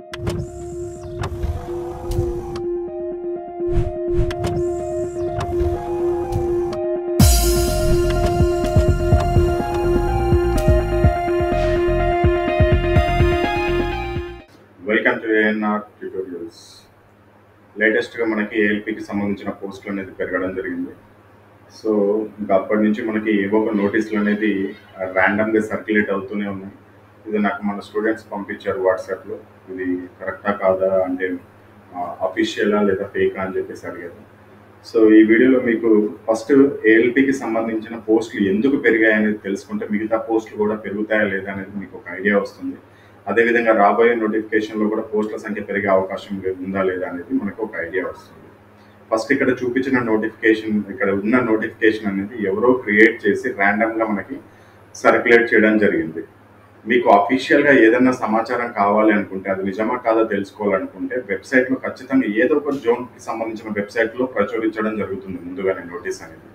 Welcome to ANR tutorials. లేటెస్ట్గా మనకి ఏఎల్పికి సంబంధించిన పోస్టులు అనేది పెరగడం జరిగింది. సో ఇంకా అప్పటి నుంచి మనకి ఏవో ఒక నోటీసులు అనేది ర్యాండమ్గా సర్క్యులేట్ అవుతూనే ఉన్నాయి. ఇది నాకు మన స్టూడెంట్స్ పంపించారు వాట్సాప్లో. ఇది కరెక్టా కాదా అంటే అఫీషియలా లేదా ఫేకా అని చెప్పేసి అడిగారు. సో ఈ వీడియోలో మీకు ఫస్ట్ ఏఎల్పికి సంబంధించిన పోస్టులు ఎందుకు పెరిగాయి అనేది తెలుసుకుంటే మిగతా పోస్టులు కూడా పెరుగుతాయా లేదా అనేది మీకు ఒక ఐడియా వస్తుంది. అదేవిధంగా రాబోయే నోటిఫికేషన్లో కూడా పోస్టుల సంఖ్య పెరిగే అవకాశం ఉందా లేదా అనేది మనకు ఒక ఐడియా వస్తుంది. ఫస్ట్ ఇక్కడ చూపించిన నోటిఫికేషన్, ఇక్కడ ఉన్న నోటిఫికేషన్ అనేది ఎవరో క్రియేట్ చేసి ర్యాండమ్గా మనకి సర్క్యులేట్ చేయడం జరిగింది. మీకు అఫీషియల్గా ఏదైనా సమాచారం కావాలి అనుకుంటే, అది నిజమా కాదో తెలుసుకోవాలనుకుంటే వెబ్సైట్లో ఖచ్చితంగా ఏదో ఒక జోన్కి సంబంధించిన వెబ్సైట్లో ప్రచురించడం జరుగుతుంది ముందుగానే నోటీస్ అనేది,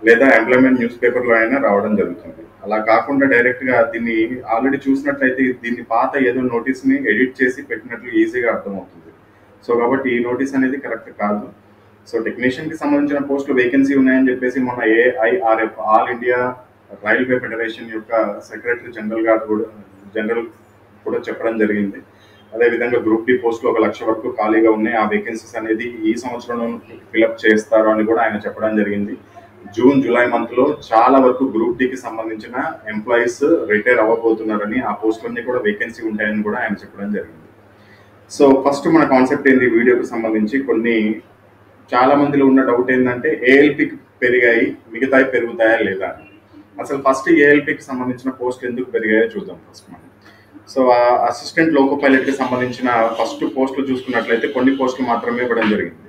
లేదా ఎంప్లాయ్మెంట్ న్యూస్ పేపర్లో అయినా రావడం జరుగుతుంది. అలా కాకుండా డైరెక్ట్గా దీన్ని ఆల్రెడీ చూసినట్లయితే దీన్ని పాత ఏదో నోటీస్ని ఎడిట్ చేసి పెట్టినట్లు ఈజీగా అర్థమవుతుంది. సో కాబట్టి ఈ నోటీస్ అనేది కరెక్ట్ కాదు. సో టెక్నీషియన్కి సంబంధించిన పోస్టులు వేకెన్సీ ఉన్నాయని చెప్పేసి మొన్న AIRF all India railway federation యొక్క సెక్రటరీ జనరల్ కూడా చెప్పడం జరిగింది. అదేవిధంగా గ్రూప్ డి పోస్టులు 1,00,000 వరకు ఖాళీగా ఉన్నాయి, ఆ వేకెన్సీస్ అనేది ఈ సంవత్సరంలో ఫిలప్ చేస్తారు అని కూడా ఆయన చెప్పడం జరిగింది. జూన్ జూలై మంత్లో చాలా వరకు గ్రూప్ డికి సంబంధించిన ఎంప్లాయీస్ రిటైర్ అవ్వబోతున్నారని, ఆ పోస్టులన్నీ కూడా వేకెన్సీ ఉంటాయని కూడా ఆయన చెప్పడం జరిగింది. సో ఫస్ట్ మన కాన్సెప్ట్ ఏంది వీడియోకి సంబంధించి, చాలా మందిలో ఉన్న డౌట్ ఏంటంటే ఏఎల్పికి పెరిగాయి, మిగతాయి పెరుగుతాయా లేదా అని. అసలు ఫస్ట్ ఏఎల్పికి సంబంధించిన పోస్టులు ఎందుకు పెరిగాయో చూద్దాం ఫస్ట్ మనం. సో అసిస్టెంట్ లోకో పైలట్కి సంబంధించిన ఫస్ట్ పోస్టులు చూసుకున్నట్లయితే కొన్ని పోస్టులు మాత్రమే ఇవ్వడం జరిగింది.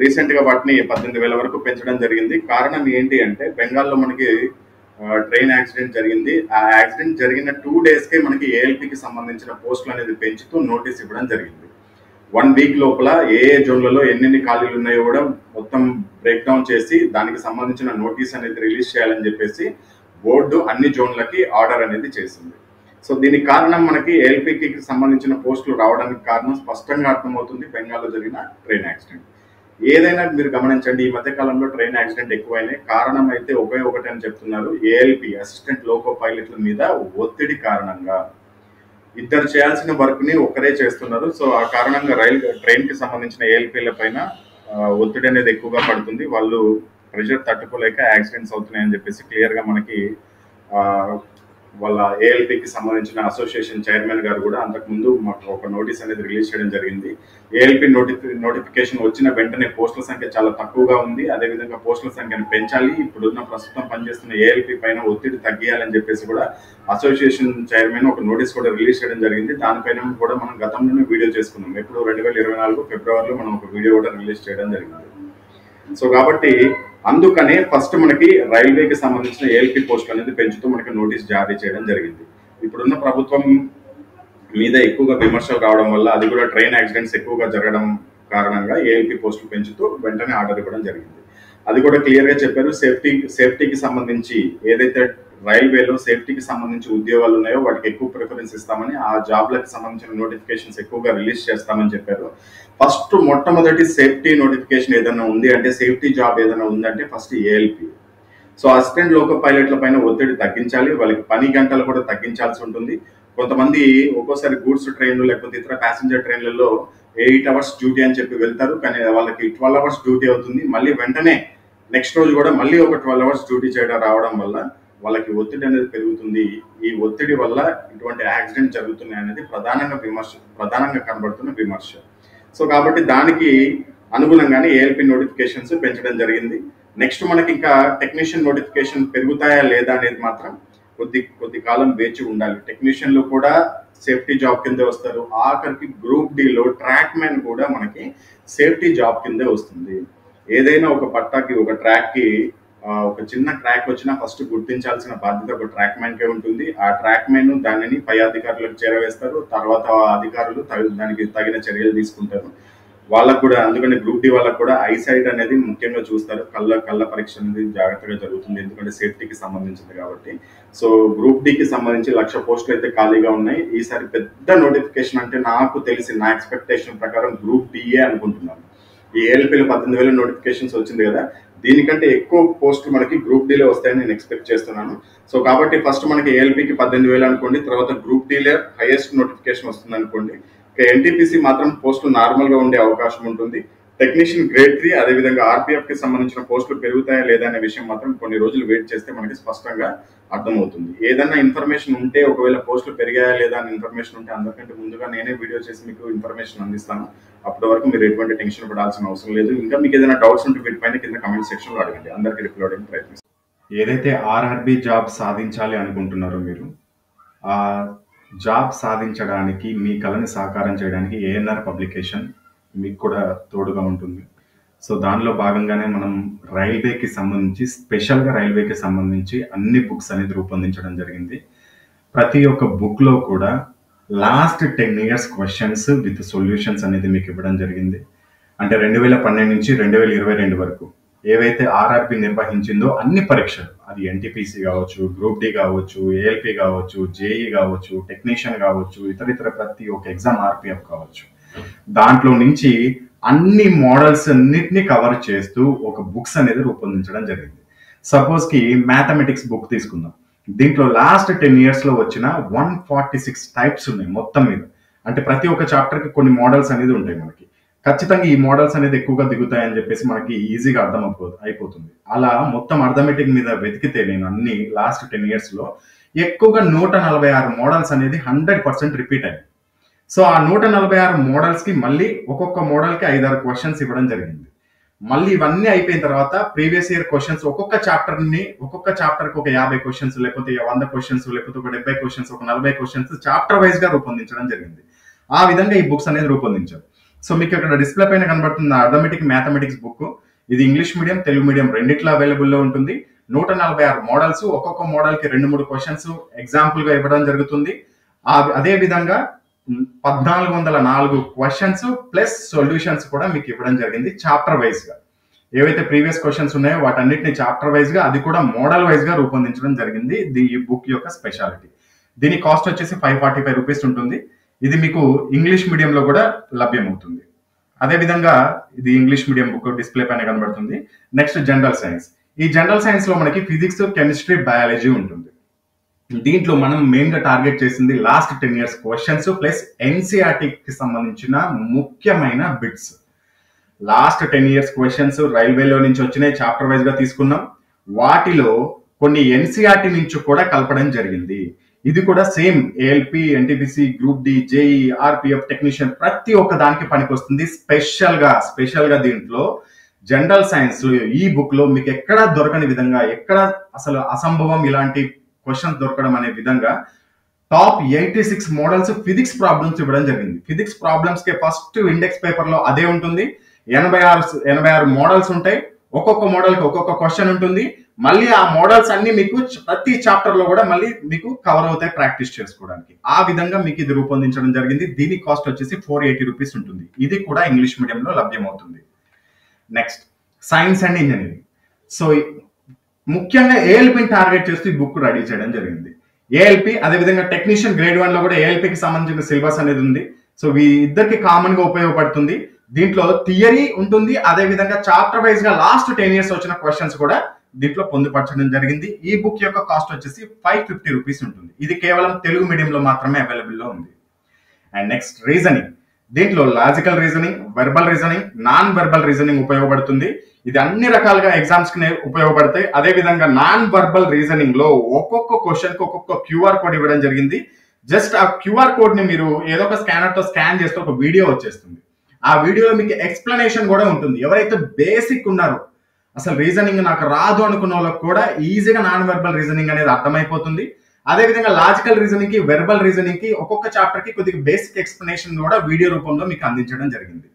రీసెంట్గా వాటిని 18,000 వరకు పెంచడం జరిగింది. కారణం ఏంటి అంటే బెంగాల్లో మనకి ట్రైన్ యాక్సిడెంట్ జరిగింది. ఆ యాక్సిడెంట్ జరిగిన 2 డేస్కే మనకి ఏఎల్పికి సంబంధించిన పోస్టులు అనేది పెంచుతూ నోటీస్ ఇవ్వడం జరిగింది. 1 వీక్ లోపల ఏ జోన్లలో ఎన్నెన్ని ఖాళీలు ఉన్నాయో కూడా మొత్తం బ్రేక్ డౌన్ చేసి దానికి సంబంధించిన నోటీస్ అనేది రిలీజ్ చేయాలని చెప్పేసి బోర్డు అన్ని జోన్లకి ఆర్డర్ అనేది చేసింది. సో దీనికి కారణం మనకి ఏఎల్పికి సంబంధించిన పోస్టులు రావడానికి కారణం స్పష్టంగా అర్థమవుతుంది, బెంగాల్లో జరిగిన ట్రైన్ యాక్సిడెంట్. ఏదైనా మీరు గమనించండి, ఈ మధ్య కాలంలో ట్రైన్ యాక్సిడెంట్ ఎక్కువైనాయి. కారణం అయితే ఒకటి అని చెప్తున్నారు, ఏఎల్పి అసిస్టెంట్ లోకో పైలట్ల మీద ఒత్తిడి కారణంగా. ఇద్దరు చేయాల్సిన వర్క్ని ఒకరే చేస్తున్నారు. సో ఆ కారణంగా ట్రైన్కి సంబంధించిన ఏఎల్పీల పైన ఒత్తిడి అనేది ఎక్కువగా పడుతుంది. వాళ్ళు ప్రెషర్ తట్టుకోలేక యాక్సిడెంట్స్ అవుతున్నాయని చెప్పేసి క్లియర్గా మనకి వాళ్ళ ఏఎల్పికి సంబంధించిన అసోసియేషన్ చైర్మన్ గారు కూడా అంతకుముందు మాకు ఒక నోటీస్ అనేది రిలీజ్ చేయడం జరిగింది. ఏఎల్పి నోటిఫికేషన్ వచ్చిన వెంటనే పోస్టుల సంఖ్య చాలా తక్కువగా ఉంది, అదేవిధంగా పోస్టుల సంఖ్యను పెంచాలి, ఇప్పుడున్న ప్రస్తుతం పనిచేస్తున్న ఏఎల్పి పైన ఒత్తిడి తగ్గియాలని చెప్పేసి కూడా అసోసియేషన్ చైర్మన్ ఒక నోటీస్ కూడా రిలీజ్ చేయడం జరిగింది. దానిపైన కూడా మనం గతంలోనే వీడియో చేసుకున్నాం. ఎప్పుడు 2024 ఫిబ్రవరిలో మనం ఒక వీడియో కూడా రిలీజ్ చేయడం జరిగింది. సో కాబట్టి అందుకనే ఫస్ట్ మనకి రైల్వేకి సంబంధించిన ఏఎల్పి పోస్టులు అనేది పెంచుతూ మనకి నోటీస్ జారీ చేయడం జరిగింది. ఇప్పుడున్న ప్రభుత్వం మీద ఎక్కువగా విమర్శలు రావడం వల్ల, అది కూడా ట్రైన్ యాక్సిడెంట్స్ ఎక్కువగా జరగడం కారణంగా ఏఎల్పి పోస్టులు పెంచుతూ వెంటనే ఆర్డర్ ఇవ్వడం జరిగింది. అది కూడా క్లియర్గా చెప్పారు, సేఫ్టీకి సంబంధించి ఏదైతే రైల్వేలో సేఫ్టీకి సంబంధించి ఉద్యోగాలు ఉన్నాయో వాటికి ఎక్కువ ప్రిఫరెన్స్ ఇస్తామని, ఆ జాబ్లకు సంబంధించిన నోటిఫికేషన్స్ ఎక్కువగా రిలీజ్ చేస్తామని చెప్పారు. ఫస్ట్ మొట్టమొదటి సేఫ్టీ నోటిఫికేషన్ ఏదైనా ఉంది అంటే, సేఫ్టీ జాబ్ ఏదైనా ఉందంటే first ALP. So assistant loco పైలట్ల పైన ఒత్తిడి తగ్గించాలి, వాళ్ళకి పని గంటలు కూడా తగ్గించాల్సి ఉంటుంది. కొంతమంది ఒక్కోసారి గూడ్స్ ట్రైన్లు లేకపోతే ఇతర ప్యాసింజర్ ట్రైన్లలో 8 అవర్స్ డ్యూటీ అని చెప్పి వెళ్తారు, కానీ వాళ్ళకి 12 అవర్స్ డ్యూటీ అవుతుంది. మళ్ళీ వెంటనే నెక్స్ట్ రోజు కూడా మళ్ళీ ఒక 12 అవర్స్ డ్యూటీ చేయడం రావడం వల్ల వాళ్ళకి ఒత్తిడి అనేది పెరుగుతుంది. ఈ ఒత్తిడి వల్ల ఇటువంటి యాక్సిడెంట్ జరుగుతున్నాయి అనేది ప్రధానంగా కనబడుతున్న విమర్శ. సో కాబట్టి దానికి అనుగుణంగానే ఏఎల్పి నోటిఫికేషన్స్ పెంచడం జరిగింది. నెక్స్ట్ మనకి ఇంకా టెక్నీషియన్ నోటిఫికేషన్ పెరుగుతాయా లేదా అనేది మాత్రం కొద్ది కాలం వేచి ఉండాలి. టెక్నీషియన్లు కూడా సేఫ్టీ జాబ్ కిందే వస్తారు. ఆఖరికి గ్రూప్ డిలో ట్రాక్ మ్యాన్ కూడా మనకి సేఫ్టీ జాబ్ కిందే వస్తుంది. ఏదైనా ఒక పట్టాకి, ఒక ట్రాక్కి ఒక చిన్న ట్రాక్ వచ్చినా ఫస్ట్ గుర్తించాల్సిన బాధ్యత ఒక ట్రాక్ మ్యాన్కే ఉంటుంది. ఆ ట్రాక్ మ్యాన్ దానిని పై అధికారులకు చేరవేస్తారు. తర్వాత అధికారులు దానికి తగిన చర్యలు తీసుకుంటారు. వాళ్ళకు కూడా, అందుకని గ్రూప్ డి వాళ్ళకు కూడా ఐసైట్ అనేది ముఖ్యంగా చూస్తారు. కళ్ళ పరీక్ష అనేది జాగ్రత్తగా జరుగుతుంది, ఎందుకంటే సేఫ్టీకి సంబంధించింది కాబట్టి. సో గ్రూప్ డికి సంబంధించి 1,00,000 పోస్టులు అయితే ఖాళీగా ఉన్నాయి. ఈసారి పెద్ద నోటిఫికేషన్ అంటే నాకు తెలిసి, నా ఎక్స్పెక్టేషన్ ప్రకారం గ్రూప్ డిఏ అనుకుంటున్నాను. ఈ ఏఎల్పీలో 18,000 నోటిఫికేషన్స్ వచ్చింది కదా, దీనికంటే ఎక్కువ పోస్టులు మనకి గ్రూప్ డీలో వస్తాయని నేను ఎక్స్పెక్ట్ చేస్తున్నాను. సో కాబట్టి ఫస్ట్ మనకి ఏఎల్పీకి 18,000 అనుకోండి, తర్వాత గ్రూప్ డీలో హైయెస్ట్ నోటిఫికేషన్ వస్తుంది అనుకోండి. ఇక ఎన్టీపీసీ మాత్రం పోస్టులు నార్మల్గా ఉండే అవకాశం ఉంటుంది. టెక్నీషియన్ గ్రేడ్ 3 అదేవిధంగా ఆర్పీఎఫ్కి సంబంధించిన పోస్టులు పెరుగుతాయా లేదా అనే విషయం మాత్రం కొన్ని రోజులు వెయిట్ చేస్తే మనకి స్పష్టంగా అర్థమవుతుంది. ఏదైనా ఇన్ఫర్మేషన్ ఉంటే, ఒకవేళ పోస్టులు పెరిగాయా లేదా అని ఇన్ఫర్మేషన్ ఉంటే అందరికంటే ముందుగా నేనే వీడియో చేసి మీకు ఇన్ఫర్మేషన్ అందిస్తాను. అప్పటి వరకు మీరు ఎటువంటి టెన్షన్ పడాల్సిన అవసరం లేదు. ఇంకా మీకు ఏదైనా డౌట్స్ ఉంటే వీటిపైన కింద కమెంట్ సెక్షన్లో అడగండి, అందరికీ రిప్లై అవ్వడానికి ప్రయత్నిస్తాను. ఏదైతే ఆర్ఆర్బీ జాబ్ సాధించాలి అనుకుంటున్నారో మీరు, ఆ జాబ్ సాధించడానికి మీ కళని సాకారం చేయడానికి ఏఎన్ఆర్ పబ్లికేషన్ మీకు కూడా తోడుగా ఉంటుంది. సో దానిలో భాగంగానే మనం రైల్వేకి సంబంధించి, స్పెషల్గా రైల్వేకి సంబంధించి అన్ని బుక్స్ అనేది రూపొందించడం జరిగింది. ప్రతి ఒక్క బుక్లో కూడా last 10 years questions with solutions అనేది మీకు ఇవ్వడం జరిగింది. అంటే 2012 నుంచి 2022 వరకు ఏవైతే ఆర్ఆర్బి నిర్వహించిందో అన్ని పరీక్షలు, అది ఎన్టీపీసీ కావచ్చు, గ్రూప్ డి కావచ్చు, ఏఎల్పి కావచ్చు, జేఈ కావచ్చు, టెక్నీషియన్ కావచ్చు, ఇతర ప్రతి ఒక్క ఎగ్జామ్, ఆర్పిఎఫ్ కావచ్చు, దాంట్లో నుంచి అన్ని మోడల్స్ అన్నిటినీ కవర్ చేస్తూ ఒక బుక్స్ అనేది రూపొందించడం జరిగింది. సపోజ్కి మ్యాథమెటిక్స్ బుక్ తీసుకుందాం. దీంట్లో లాస్ట్ 10 yearsలో వచ్చిన 146 టైప్స్ ఉన్నాయి మొత్తం మీద. అంటే ప్రతి ఒక్క చాప్టర్కి కొన్ని మోడల్స్ అనేది ఉంటాయి మనకి. ఖచ్చితంగా ఈ మోడల్స్ అనేది ఎక్కువగా దిగుతాయని చెప్పేసి మనకి ఈజీగా అయిపోతుంది. అలా మొత్తం అర్థమెటిక్ మీద వెతికితే నేను అన్ని లాస్ట్ 10 yearsలో ఎక్కువగా 146 మోడల్స్ అనేది 100% రిపీట్ అయ్యాయి. సో ఆ 146 మోడల్స్కి మళ్ళీ ఒక్కొక్క మోడల్కి 5-6 క్వశ్చన్స్ ఇవ్వడం జరిగింది. మళ్ళీ ఇవన్నీ అయిపోయిన తర్వాత ప్రీవియస్ ఇయర్ క్వశ్చన్స్, ఒక్కొక్క చాప్టర్కి ఒక 50 క్వశ్చన్స్, లేకపోతే 100 క్వశ్చన్స్, లేకపోతే ఒక 70 క్వశ్చన్స్, ఒక 40 క్వశ్చన్స్ చాప్టర్ వైజ్గా రూపొందించడం జరిగింది. ఆ విధంగా ఈ బుక్స్ అనేది రూపొందించారు. సో మీకు ఇక్కడ డిస్ప్లే పైన కనబడుతున్న అర్థమెటిక్ మ్యాథమెటిక్స్ బుక్, ఇది ఇంగ్లీష్ మీడియం, తెలుగు మీడియం రెండిట్లో అవైలబుల్లో ఉంటుంది. 146 మోడల్స్, ఒక్కొక్క మోడల్కి 2-3 క్వశ్చన్స్ ఎగ్జాంపుల్గా ఇవ్వడం జరుగుతుంది. అదే విధంగా 1404 క్వశ్చన్స్ ప్లస్ సొల్యూషన్స్ కూడా మీకు ఇవ్వడం జరిగింది చాప్టర్ వైజ్గా. ఏవైతే ప్రీవియస్ క్వశ్చన్స్ ఉన్నాయో వాటన్నిటిని చాప్టర్ వైజ్గా, అది కూడా మోడల్ వైజ్గా రూపొందించడం జరిగింది. ఈ బుక్ యొక్క స్పెషాలిటీ. దీని కాస్ట్ వచ్చేసి 545 రూపీస్ ఉంటుంది. ఇది మీకు ఇంగ్లీష్ మీడియంలో కూడా లభ్యమవుతుంది. అదేవిధంగా ఇది ఇంగ్లీష్ మీడియం బుక్, డిస్ప్లే పైన కనబడుతుంది. Next general science. ఈ జనరల్ సైన్స్లో మనకి ఫిజిక్స్, కెమిస్ట్రీ, బయాలజీ ఉంటుంది. దీంట్లో మనం మెయిన్గా టార్గెట్ చేసింది లాస్ట్ 10 years క్వశ్చన్స్ ప్లస్ ఎన్సీఆర్టీకి సంబంధించిన ముఖ్యమైన బిట్స్. లాస్ట్ 10 years క్వశ్చన్స్ రైల్వేలో నుంచి వచ్చినాయి, చాప్టర్ వైజ్గా తీసుకున్నాం. వాటిలో కొన్ని ఎన్సీఆర్టీ నుంచి కూడా కలపడం జరిగింది. ఇది కూడా same ALP, NTPC, group D, JE, RPF, technician ప్రతి ఒక్క దానికి పనికొస్తుంది. స్పెషల్గా దీంట్లో జనరల్ సైన్స్ ఈ బుక్ లో మీకు ఎక్కడ దొరకని విధంగా, ఎక్కడ అసలు అసంభవం ఇలాంటి క్వశ్చన్స్ దొరకడం అనే విధంగా టాప్ 86 మోడల్స్ ఫిజిక్స్ ప్రాబ్లమ్స్ ఇవ్వడం జరిగింది. ఫిజిక్స్ ప్రాబ్లమ్స్ కి ఫస్ట్ ఇండెక్స్ పేపర్ లో అదే ఉంటుంది. 86 మోడల్స్ ఉంటాయి. ఒక్కొక్క మోడల్ కి ఒక్కొక్క క్వశ్చన్ ఉంటుంది. మళ్ళీ ఆ మోడల్స్ అన్ని మీకు ప్రతి చాప్టర్ లో కూడా మళ్ళీ మీకు కవర్ అవుతాయి ప్రాక్టీస్ చేసుకోవడానికి. ఆ విధంగా మీకు ఇది రూపొందించడం జరిగింది. దీని కాస్ట్ వచ్చేసి 480 రూపీస్ ఉంటుంది. ఇది కూడా ఇంగ్లీష్ మీడియంలో లభ్యమవుతుంది. Next science and engineering. So ముఖ్యంగా ఏఎల్పిని టార్గెట్ చేస్తూ ఈ బుక్ రెడీ చేయడం జరిగింది. ఏఎల్పి, అదేవిధంగా టెక్నీషియన్ గ్రేడ్ 1 లో కూడా ఏఎల్పికి సంబంధించిన సిలబస్ అనేది ఉంది. సో ఈ ఇద్దరికి కామన్ గా ఉపయోగపడుతుంది. దీంట్లో థియరీ ఉంటుంది, అదేవిధంగా చాప్టర్ వైజ్ గా లాస్ట్ 10 years వచ్చిన క్వశ్చన్స్ కూడా దీంట్లో పొందుపరచడం జరిగింది. ఈ బుక్ యొక్క కాస్ట్ వచ్చేసి 550 రూపీస్ ఉంటుంది. ఇది కేవలం తెలుగు మీడియంలో మాత్రమే అవైలబుల్లో ఉంది. And next reasoning. దీంట్లో logical reasoning, verbal reasoning, non verbal reasoning ఉపయోగపడుతుంది. ఇది అన్ని రకాలుగా ఎగ్జామ్స్ కి ఉపయోగపడతాయి. అదే విధంగా నాన్ వర్బల్ రీజనింగ్ లో ఒక్కొక్క క్వశ్చన్ కి ఒక్కొక్క క్యూఆర్ కోడ్ ఇవ్వడం జరిగింది. జస్ట్ ఆ క్యూఆర్ కోడ్ ని మీరు ఏదో ఒక స్కానర్ తో స్కాన్ చేస్తే ఒక వీడియో వచ్చేస్తుంది. ఆ వీడియోలో మీకు ఎక్స్ప్లెనేషన్ కూడా ఉంటుంది. ఎవరైతే బేసిక్ ఉన్నారో, అసలు రీజనింగ్ నాకు రాదు అనుకున్న వాళ్ళకి కూడా ఈజీగా నాన్ వెర్బల్ రీజనింగ్ అనేది అర్థమైపోతుంది. అదేవిధంగా లాజికల్ రీజనింగ్ కి, వెర్బల్ రీజనింగ్ కి ఒక్కొక్క చాప్టర్ కి కొద్దిగా బేసిక్ ఎక్స్ప్లెనేషన్ కూడా వీడియో రూపంలో మీకు అందించడం జరిగింది.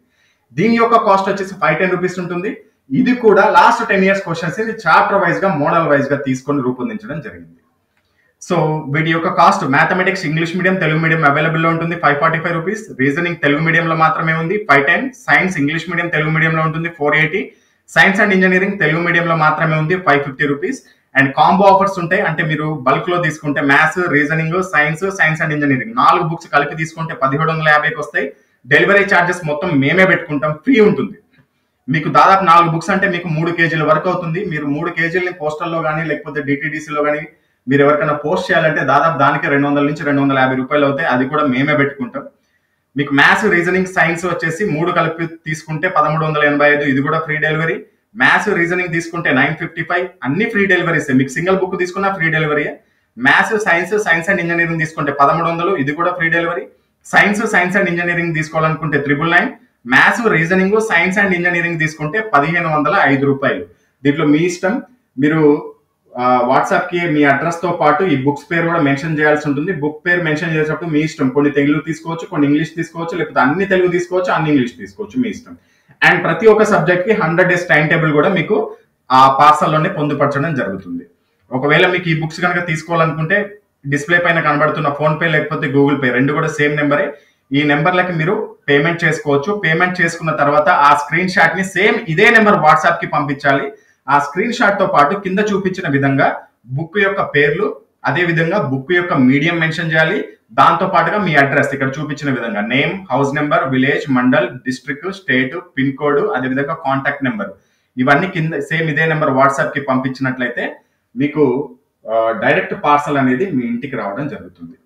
దీని యొక్క కాస్ట్ వచ్చేసి 510 రూపీస్ ఉంటుంది. ఇది కూడా last 10 years questions chapter wise గా, మోడల్ వైజ్ గా తీసుకొని రూపొందించడం జరిగింది. సో వీటి యొక్క cost mathematics English medium Telugu medium అవైలబుల్లో ఉంటుంది 545 రూపీస్, రీజనింగ్ తెలుగు మీడియంలో మాత్రమే ఉంది 510, సైన్స్ ఇంగ్లీష్ మీడియం తెలుగు మీడియంలో ఉంటుంది 480, సైన్స్ అండ్ ఇంజనీరింగ్ తెలుగు మీడియంలో మాత్రమే ఉంది 550 రూపీస్. అండ్ కాంబో ఆఫర్స్ ఉంటాయి, అంటే మీరు బల్క్ లో తీసుకుంటే maths, reasoning, science and engineering 4 books కలిపి తీసుకుంటే 1750కి వస్తాయి. డెలివరీ ఛార్జెస్ మొత్తం మేమే పెట్టుకుంటాం, ఫ్రీ ఉంటుంది. మీకు దాదాపు 4 బుక్స్ అంటే మీకు 3 కేజీల వరకు అవుతుంది. మీరు 3 కేజీలని పోస్టల్లో కానీ లేకపోతే డిటిడిసిలో కానీ మీరు ఎవరికైనా పోస్ట్ చేయాలంటే దాదాపు దానికి 200 నుంచి 250 రూపాయలు అవుతాయి, అది కూడా మేమే పెట్టుకుంటాం. మీకు మ్యాథ్స్, రీజనింగ్, సైన్స్ వచ్చేసి 3 కలిపి తీసుకుంటే 1385, ఇది కూడా ఫ్రీ డెలివరీ. మ్యాథ్స్, రీజనింగ్ తీసుకుంటే 955, అన్ని ఫ్రీ డెలివరీస్. మీకు సింగిల్ బుక్ తీసుకున్నా free delivery. Maths, science and engineering తీసుకుంటే 1300, ఇది కూడా free delivery. Science and engineering తీసుకోవాలనుకుంటే 999, maths, reasoning, science and engineering తీసుకుంటే 1505 రూపాయలు. దీంట్లో మీ ఇష్టం. మీరు వాట్సాప్ కి మీ అడ్రస్ తో పాటు ఈ బుక్స్ పేరు కూడా మెన్షన్ చేయాల్సి ఉంటుంది. బుక్ పేరు మెన్షన్ చేసేటప్పుడు మీ ఇష్టం, కొన్ని తెలుగు తీసుకోవచ్చు, కొన్ని ఇంగ్లీష్ తీసుకోవచ్చు, లేకపోతే అన్ని తెలుగు తీసుకోవచ్చు, అన్ని ఇంగ్లీష్ తీసుకోవచ్చు, మీ ఇష్టం. అండ్ ప్రతి ఒక్క సబ్జెక్ట్ కి 100 days టైం టేబుల్ కూడా మీకు ఆ పార్సల్లోనే పొందుపరచడం జరుగుతుంది. ఒకవేళ మీకు ఈ బుక్స్ కనుక తీసుకోవాలనుకుంటే డిస్ప్లే పైన కనబడుతున్న ఫోన్ పే లేకపోతే గూగుల్ పే, రెండు కూడా సేమ్ నెంబరే. ఈ నెంబర్లకి మీరు పేమెంట్ చేసుకోవచ్చు. పేమెంట్ చేసుకున్న తర్వాత ఆ స్క్రీన్ షాట్ ని సేమ్ ఇదే నెంబర్ వాట్సాప్ కి పంపించాలి. ఆ స్క్రీన్ షాట్ తో పాటు కింద చూపించిన విధంగా బుక్ యొక్క పేర్లు, అదే విధంగా బుక్ యొక్క మీడియం మెన్షన్ చేయాలి. దాంతో పాటుగా మీ అడ్రస్ ఇక్కడ చూపించిన విధంగా name, house number, village, mandal, district, state, pin code, అదే విధంగా కాంటాక్ట్ నెంబర్, ఇవన్నీ కింద సేమ్ ఇదే నెంబర్ వాట్సాప్ కి పంపించినట్లయితే మీకు డైరెక్ట్ పార్సల్ అనేది మీ ఇంటికి రావడం జరుగుతుంది.